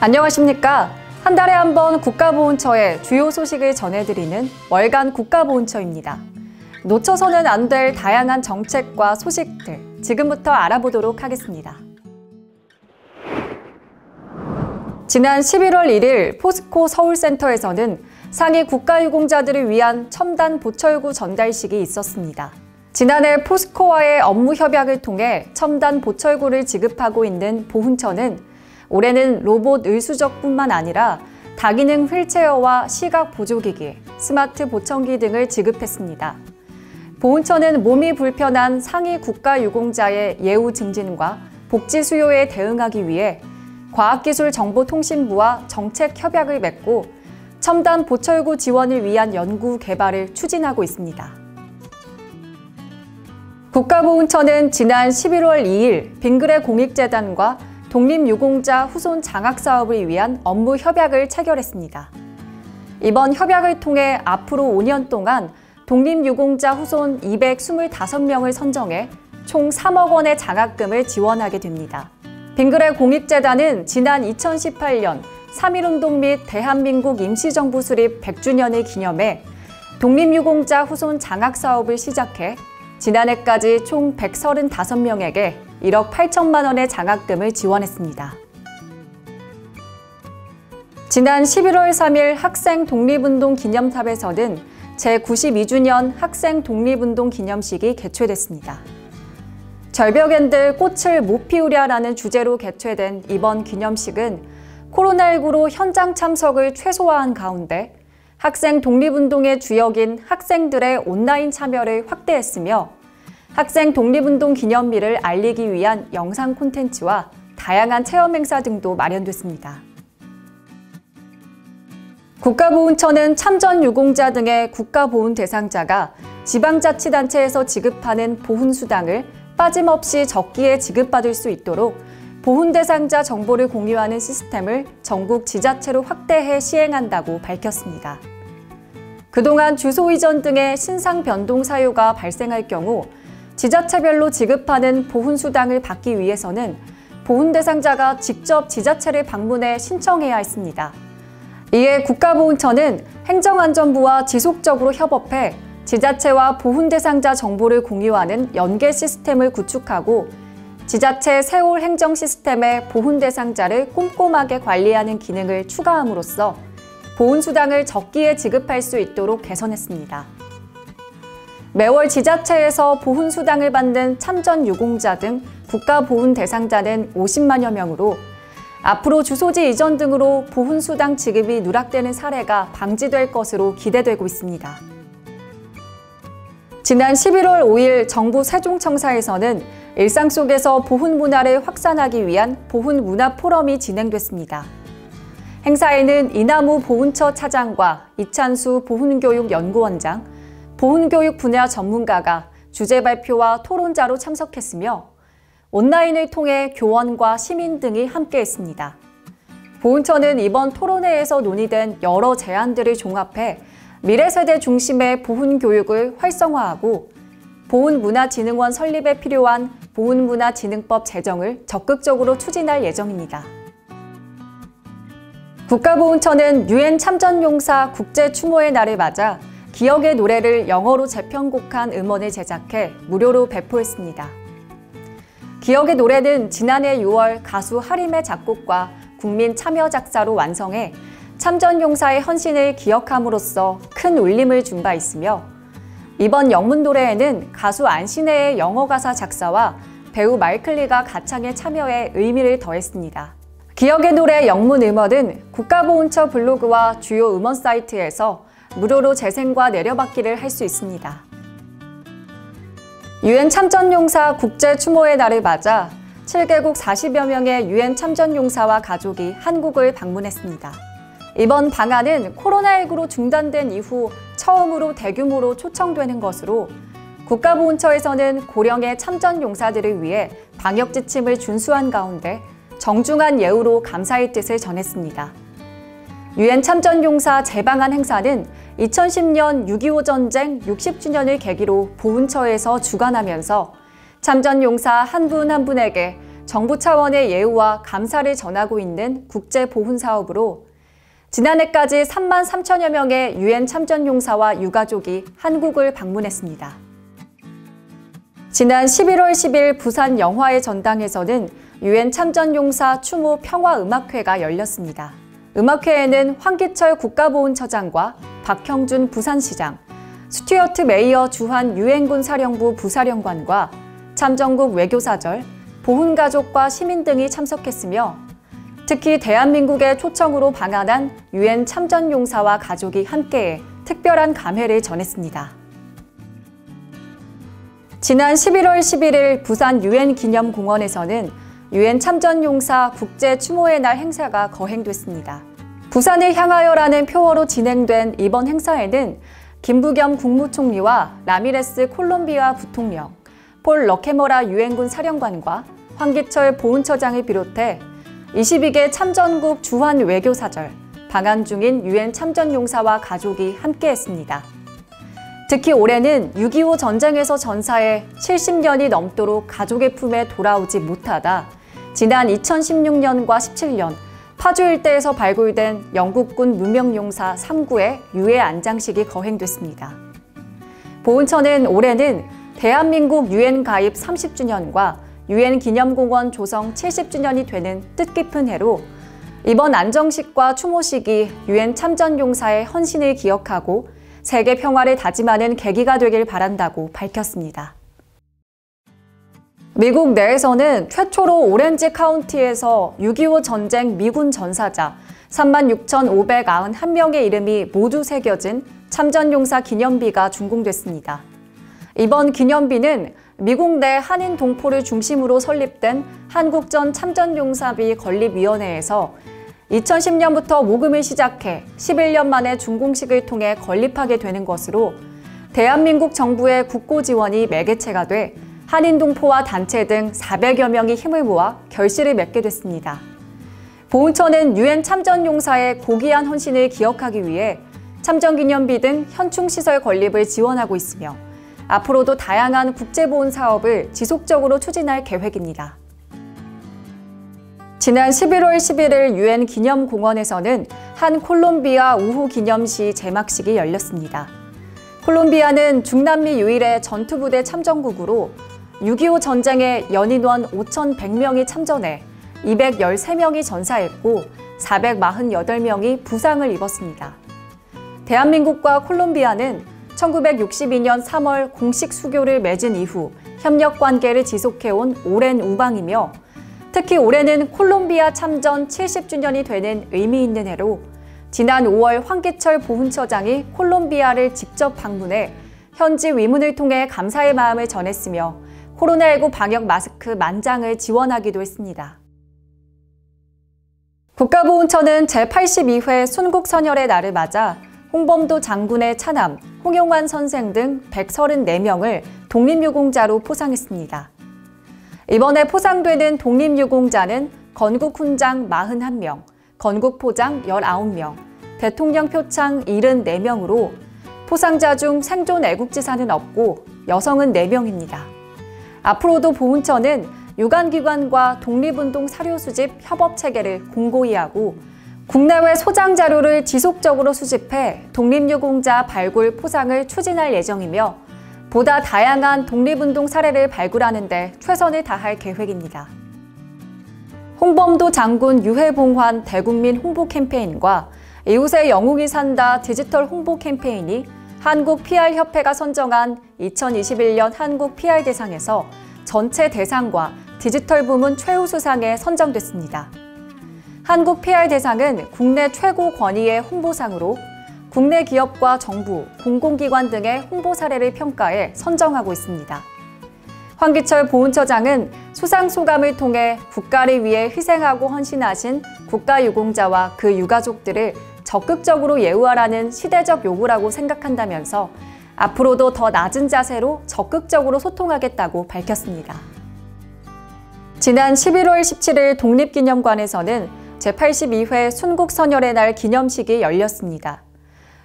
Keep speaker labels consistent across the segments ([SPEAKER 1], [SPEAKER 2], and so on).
[SPEAKER 1] 안녕하십니까. 한 달에 한 번 국가보훈처의 주요 소식을 전해드리는 월간 국가보훈처입니다. 놓쳐서는 안 될 다양한 정책과 소식들, 지금부터 알아보도록 하겠습니다. 지난 11월 1일 포스코 서울센터에서는 상위 국가유공자들을 위한 첨단 보철구 전달식이 있었습니다. 지난해 포스코와의 업무 협약을 통해 첨단 보철구를 지급하고 있는 보훈처는 올해는 로봇 의수적뿐만 아니라 다기능 휠체어와 시각 보조기기, 스마트 보청기 등을 지급했습니다. 보훈처는 몸이 불편한 상위 국가유공자의 예우 증진과 복지 수요에 대응하기 위해 과학기술정보통신부와 정책 협약을 맺고 첨단 보철구 지원을 위한 연구 개발을 추진하고 있습니다. 국가보훈처는 지난 11월 2일 빙그레 공익재단과 독립유공자 후손 장학사업을 위한 업무 협약을 체결했습니다. 이번 협약을 통해 앞으로 5년 동안 독립유공자 후손 225명을 선정해 총 3억 원의 장학금을 지원하게 됩니다. 빙그레 공익재단은 지난 2018년 3.1운동 및 대한민국 임시정부 수립 100주년을 기념해 독립유공자 후손 장학사업을 시작해 지난해까지 총 135명에게 1억 8천만 원의 장학금을 지원했습니다. 지난 11월 3일 학생 독립운동 기념탑에서는 제92주년 학생 독립운동 기념식이 개최됐습니다. 절벽엔들 꽃을 못 피우랴라는 주제로 개최된 이번 기념식은 코로나19로 현장 참석을 최소화한 가운데 학생 독립운동의 주역인 학생들의 온라인 참여를 확대했으며 학생 독립운동 기념비를 알리기 위한 영상 콘텐츠와 다양한 체험 행사 등도 마련됐습니다. 국가보훈처는 참전유공자 등의 국가보훈 대상자가 지방자치단체에서 지급하는 보훈수당을 빠짐없이 적기에 지급받을 수 있도록 보훈 대상자 정보를 공유하는 시스템을 전국 지자체로 확대해 시행한다고 밝혔습니다. 그동안 주소 이전 등의 신상 변동 사유가 발생할 경우 지자체별로 지급하는 보훈수당을 받기 위해서는 보훈 대상자가 직접 지자체를 방문해 신청해야 했습니다. 이에 국가보훈처는 행정안전부와 지속적으로 협업해 지자체와 보훈 대상자 정보를 공유하는 연계 시스템을 구축하고 지자체 세월 행정 시스템에 보훈 대상자를 꼼꼼하게 관리하는 기능을 추가함으로써 보훈수당을 적기에 지급할 수 있도록 개선했습니다. 매월 지자체에서 보훈수당을 받는 참전유공자 등 국가보훈 대상자는 50만여 명으로 앞으로 주소지 이전 등으로 보훈수당 지급이 누락되는 사례가 방지될 것으로 기대되고 있습니다. 지난 11월 5일 정부 세종청사에서는 일상 속에서 보훈 문화를 확산하기 위한 보훈 문화 포럼이 진행됐습니다. 행사에는 이나무 보훈처 차장과 이찬수 보훈교육연구원장, 보훈교육 분야 전문가가 주제 발표와 토론자로 참석했으며 온라인을 통해 교원과 시민 등이 함께했습니다. 보훈처는 이번 토론회에서 논의된 여러 제안들을 종합해 미래 세대 중심의 보훈 교육을 활성화하고 보훈문화진흥원 설립에 필요한 보훈문화진흥법 제정을 적극적으로 추진할 예정입니다. 국가보훈처는 유엔 참전용사 국제추모의 날을 맞아 기억의 노래를 영어로 재편곡한 음원을 제작해 무료로 배포했습니다. 기억의 노래는 지난해 6월 가수 하림의 작곡과 국민 참여 작사로 완성해 참전용사의 헌신을 기억함으로써 큰 울림을 준 바 있으며 이번 영문 노래에는 가수 안신혜의 영어 가사 작사와 배우 마이클리가 가창에 참여해 의미를 더했습니다. 기억의 노래 영문 음원은 국가보훈처 블로그와 주요 음원 사이트에서 무료로 재생과 내려받기를 할 수 있습니다. 유엔 참전용사 국제추모의 날을 맞아 7개국 40여 명의 유엔 참전용사와 가족이 한국을 방문했습니다. 이번 방한은 코로나19로 중단된 이후 처음으로 대규모로 초청되는 것으로 국가보훈처에서는 고령의 참전용사들을 위해 방역 지침을 준수한 가운데 정중한 예우로 감사의 뜻을 전했습니다. 유엔 참전용사 재방한 행사는 2010년 6.25 전쟁 60주년을 계기로 보훈처에서 주관하면서 참전용사 한 분 한 분에게 정부 차원의 예우와 감사를 전하고 있는 국제보훈 사업으로 지난해까지 3만 3천여 명의 유엔 참전용사와 유가족이 한국을 방문했습니다. 지난 11월 10일 부산 영화의 전당에서는 유엔 참전용사 추모 평화음악회가 열렸습니다. 음악회에는 황기철 국가보훈처장과 박형준 부산시장, 스튜어트 메이어 주한 유엔군 사령부 부사령관과 참전국 외교사절, 보훈가족과 시민 등이 참석했으며 특히 대한민국의 초청으로 방한한 유엔 참전용사와 가족이 함께해 특별한 감회를 전했습니다. 지난 11월 11일 부산 유엔기념공원에서는 유엔 참전용사 국제추모의 날 행사가 거행됐습니다. 부산을 향하여라는 표어로 진행된 이번 행사에는 김부겸 국무총리와 라미레스 콜롬비아 부통령, 폴 러케머라 유엔군 사령관과 황기철 보훈처장을 비롯해 22개 참전국 주한 외교사절, 방한 중인 유엔 참전용사와 가족이 함께했습니다. 특히 올해는 6.25 전쟁에서 전사해 70년이 넘도록 가족의 품에 돌아오지 못하다 지난 2016년과 17년 파주 일대에서 발굴된 영국군 무명용사 3구의 유해 안장식이 거행됐습니다. 보훈처는 올해는 대한민국 유엔 가입 30주년과 유엔 기념공원 조성 70주년이 되는 뜻깊은 해로 이번 안정식과 추모식이 유엔 참전용사의 헌신을 기억하고 세계 평화를 다짐하는 계기가 되길 바란다고 밝혔습니다. 미국 내에서는 최초로 오렌지 카운티에서 6.25 전쟁 미군 전사자 36,591명의 이름이 모두 새겨진 참전용사 기념비가 준공됐습니다. 이번 기념비는 미국 내 한인 동포를 중심으로 설립된 한국전 참전용사비 건립위원회에서 2010년부터 모금을 시작해 11년 만에 준공식을 통해 건립하게 되는 것으로 대한민국 정부의 국고 지원이 매개체가 돼 한인 동포와 단체 등 400여 명이 힘을 모아 결실을 맺게 됐습니다. 보훈처는 유엔 참전용사의 고귀한 헌신을 기억하기 위해 참전기념비 등 현충시설 건립을 지원하고 있으며 앞으로도 다양한 국제보훈 사업을 지속적으로 추진할 계획입니다. 지난 11월 11일 유엔 기념공원에서는 한 콜롬비아 우호 기념시 제막식이 열렸습니다. 콜롬비아는 중남미 유일의 전투부대 참전국으로 6.25 전쟁에 연인원 5,100명이 참전해 213명이 전사했고 448명이 부상을 입었습니다. 대한민국과 콜롬비아는 1962년 3월 공식 수교를 맺은 이후 협력 관계를 지속해온 오랜 우방이며 특히 올해는 콜롬비아 참전 70주년이 되는 의미 있는 해로 지난 5월 황기철 보훈처장이 콜롬비아를 직접 방문해 현지 위문을 통해 감사의 마음을 전했으며 코로나19 방역 마스크 10,000장을 지원하기도 했습니다. 국가보훈처는 제82회 순국선열의 날을 맞아 홍범도 장군의 차남, 홍용환 선생 등 134명을 독립유공자로 포상했습니다. 이번에 포상되는 독립유공자는 건국훈장 41명, 건국포장 19명, 대통령표창 74명으로 포상자 중 생존 애국지사는 없고 여성은 4명입니다. 앞으로도 보훈처는 유관기관과 독립운동 사료수집 협업체계를 공고히 하고 국내외 소장 자료를 지속적으로 수집해 독립유공자 발굴 포상을 추진할 예정이며 보다 다양한 독립운동 사례를 발굴하는 데 최선을 다할 계획입니다. 홍범도 장군 유해봉환 대국민 홍보 캠페인과 이웃의 영웅이 산다 디지털 홍보 캠페인이 한국 PR협회가 선정한 2021년 한국 PR대상에서 전체 대상과 디지털 부문 최우수상에 선정됐습니다. 한국 PR대상은 국내 최고 권위의 홍보상으로 국내 기업과 정부, 공공기관 등의 홍보 사례를 평가해 선정하고 있습니다. 황기철 보훈처장은 수상 소감을 통해 국가를 위해 희생하고 헌신하신 국가유공자와 그 유가족들을 적극적으로 예우하라는 시대적 요구라고 생각한다면서 앞으로도 더 낮은 자세로 적극적으로 소통하겠다고 밝혔습니다. 지난 11월 17일 독립기념관에서는 제82회 순국선열의 날 기념식이 열렸습니다.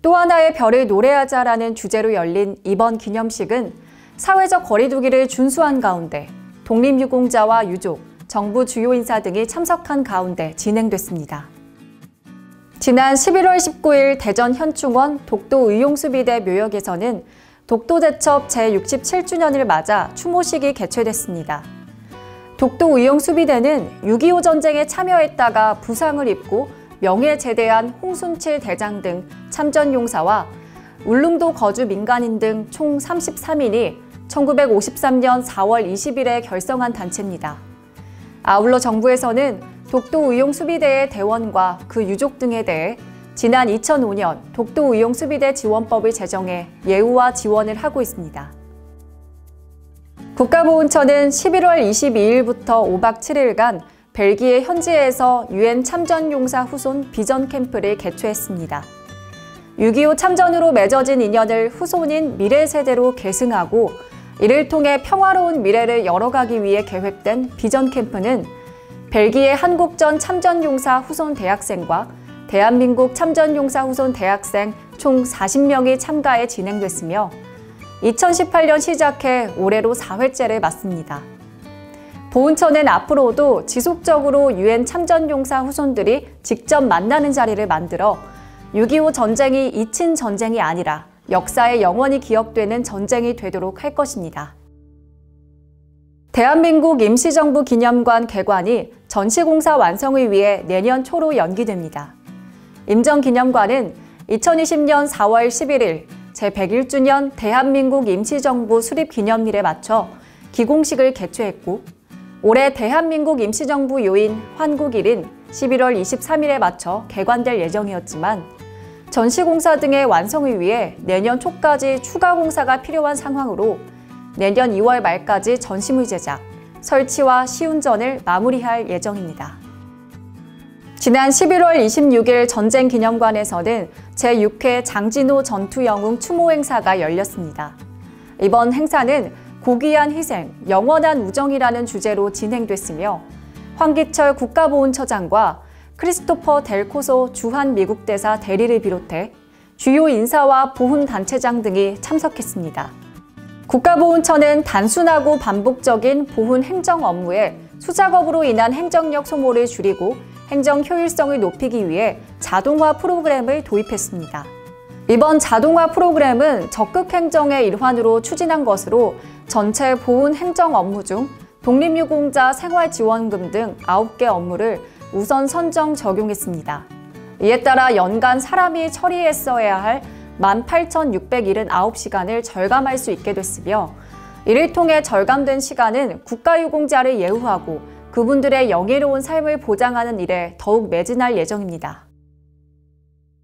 [SPEAKER 1] 또 하나의 별을 노래하자라는 주제로 열린 이번 기념식은 사회적 거리두기를 준수한 가운데 독립유공자와 유족, 정부 주요 인사 등이 참석한 가운데 진행됐습니다. 지난 11월 19일 대전 현충원 독도 의용수비대 묘역에서는 독도대첩 제67주년을 맞아 추모식이 개최됐습니다. 독도 의용수비대는 6.25 전쟁에 참여했다가 부상을 입고 명예제대한 홍순칠 대장 등 참전용사와 울릉도 거주 민간인 등 총 33인이 1953년 4월 20일에 결성한 단체입니다. 아울러 정부에서는 독도 의용수비대의 대원과 그 유족 등에 대해 지난 2005년 독도 의용수비대 지원법을 제정해 예우와 지원을 하고 있습니다. 국가보훈처는 11월 22일부터 5박 7일간 벨기에 현지에서 유엔 참전용사 후손 비전 캠프를 개최했습니다. 6.25 참전으로 맺어진 인연을 후손인 미래 세대로 계승하고 이를 통해 평화로운 미래를 열어가기 위해 계획된 비전 캠프는 벨기에 한국전 참전용사 후손 대학생과 대한민국 참전용사 후손 대학생 총 40명이 참가해 진행됐으며 2018년 시작해 올해로 4회째를 맞습니다. 보훈처는 앞으로도 지속적으로 유엔 참전용사 후손들이 직접 만나는 자리를 만들어 6.25 전쟁이 잊힌 전쟁이 아니라 역사에 영원히 기억되는 전쟁이 되도록 할 것입니다. 대한민국 임시정부 기념관 개관이 전시공사 완성을 위해 내년 초로 연기됩니다. 임정기념관은 2020년 4월 11일 제101주년 대한민국 임시정부 수립기념일에 맞춰 기공식을 개최했고 올해 대한민국 임시정부 요인 환국일인 11월 23일에 맞춰 개관될 예정이었지만 전시공사 등의 완성을 위해 내년 초까지 추가 공사가 필요한 상황으로 내년 2월 말까지 전시물 제작, 설치와 시운전을 마무리할 예정입니다. 지난 11월 26일 전쟁기념관에서는 제6회 장진호 전투영웅 추모 행사가 열렸습니다. 이번 행사는 고귀한 희생, 영원한 우정이라는 주제로 진행됐으며 황기철 국가보훈처장과 크리스토퍼 델코소 주한 미국 대사 대리를 비롯해 주요 인사와 보훈단체장 등이 참석했습니다. 국가보훈처는 단순하고 반복적인 보훈 행정 업무에 수작업으로 인한 행정력 소모를 줄이고 행정 효율성을 높이기 위해 자동화 프로그램을 도입했습니다. 이번 자동화 프로그램은 적극 행정의 일환으로 추진한 것으로 전체 보훈 행정 업무 중 독립유공자 생활지원금 등 9개 업무를 우선 선정 적용했습니다. 이에 따라 연간 사람이 처리했어야 할 18,679시간을 절감할 수 있게 됐으며 이를 통해 절감된 시간은 국가유공자를 예우하고 그분들의 영예로운 삶을 보장하는 일에 더욱 매진할 예정입니다.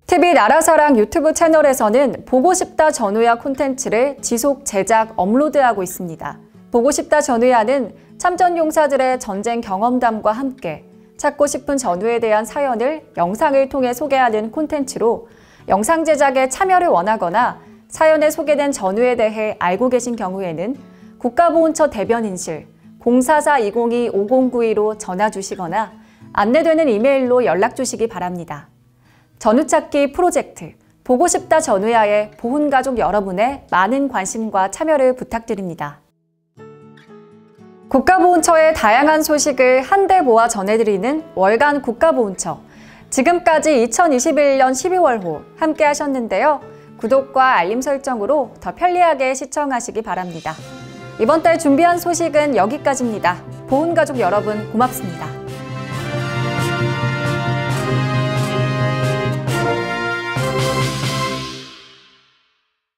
[SPEAKER 1] TV 나라사랑 유튜브 채널에서는 보고 싶다 전우야 콘텐츠를 지속 제작, 업로드하고 있습니다. 보고 싶다 전우야는 참전용사들의 전쟁 경험담과 함께 찾고 싶은 전우에 대한 사연을 영상을 통해 소개하는 콘텐츠로 영상 제작에 참여를 원하거나 사연에 소개된 전우에 대해 알고 계신 경우에는 국가보훈처 대변인실 044-202-5092로 전화 주시거나 안내되는 이메일로 연락 주시기 바랍니다. 전우찾기 프로젝트 보고 싶다 전우야의 보훈가족 여러분의 많은 관심과 참여를 부탁드립니다. 국가보훈처의 다양한 소식을 한데 모아 전해드리는 월간 국가보훈처. 지금까지 2021년 12월호 함께 하셨는데요. 구독과 알림 설정으로 더 편리하게 시청하시기 바랍니다. 이번 달 준비한 소식은 여기까지입니다. 보훈가족 여러분 고맙습니다.